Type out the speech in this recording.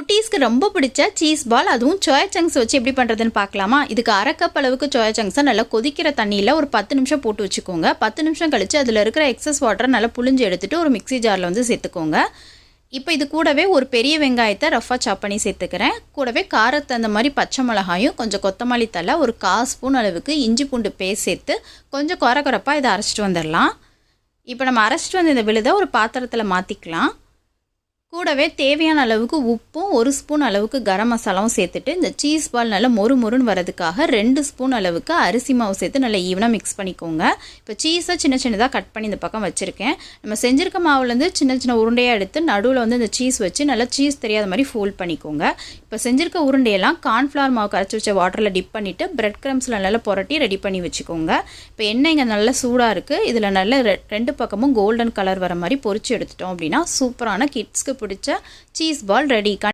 குட்டீஸ்க்கு ரொம்ப பிடிச்ச cheese ball, அதுவும் சோயா சங்க்ஸ் வச்சு எப்படி பண்ணுறதுன்னு பார்க்கலாமா? இதுக்கு 1/2 கப் அளவுக்கு சோயா சங்க்ஸை நல்லா கொதிக்கிற தண்ணியில் ஒரு 10 நிமிஷம் போட்டு வச்சுக்கோங்க. 10 நிமிஷம் கழித்து அதில் இருக்கிற எக்ஸஸ் வாட்டரை நல்லா புழிஞ்சு எடுத்துகிட்டு ஒரு மிக்ஸி ஜாரில் வந்து சேர்த்துக்கோங்க. இப்போ இது கூடவே ஒரு பெரிய வெங்காயத்தை ரஃபாக சாப் பண்ணி சேர்த்துக்கிறேன். கூடவே காரத்தை அந்த மாதிரி பச்சை மிளகாயும், கொஞ்சம் கொத்தமல்லி தழை, ஒரு 1/4 ஸ்பூன் அளவுக்கு இஞ்சி பூண்டு பேஸ்ட் சேர்த்து கொஞ்சம் குறக்குறப்பாக இதை அரைச்சிட்டு வந்துடலாம். இப்போ நம்ம அரைச்சிட்டு வந்த இந்த விழுதை ஒரு பாத்திரத்தில் மாற்றிக்கலாம். கூடவே தேவையான அளவுக்கு உப்பும் 1 ஸ்பூன் அளவுக்கு கரம் மசாலாவும் சேர்த்துட்டு இந்த சீஸ் பால் நல்லா மொறுன்னு வரதுக்காக 2 ஸ்பூன் அளவுக்கு அரிசி மாவு சேர்த்து நல்லா ஈவனாக மிக்ஸ் பண்ணிக்கோங்க. இப்போ சீஸை சின்ன சின்னதாக கட் பண்ணி இந்த பக்கம் வச்சுருக்கேன். நம்ம செஞ்சிருக்க மாவுலேருந்து சின்ன சின்ன உருண்டையாக எடுத்து நடுவில் வந்து இந்த சீஸ் வச்சு நல்லா சீஸ் தெரியாத மாதிரி ஃபோல்ட் பண்ணிக்கோங்க. இப்போ செஞ்சிருக்க உருண்டையெல்லாம் கார்ன்ஃப்ளவர் மாவு கரைச்சி வச்ச வாட்டரில் டிப் பண்ணிவிட்டு பிரெட் க்ரம்ஸில் நல்லா புரட்டி ரெடி பண்ணி வச்சுக்கோங்க. இப்போ எண்ணெய் இங்கே நல்லா சூடாக இருக்குது. இதில் நல்லா 2 பக்கமும் கோல்டன் கலர் வர மாதிரி பொரிச்சு எடுத்துட்டோம் அப்படின்னா சூப்பரான கிட்ஸ்க்கு பிடிச்ச சீஸ் பால் ரெடி.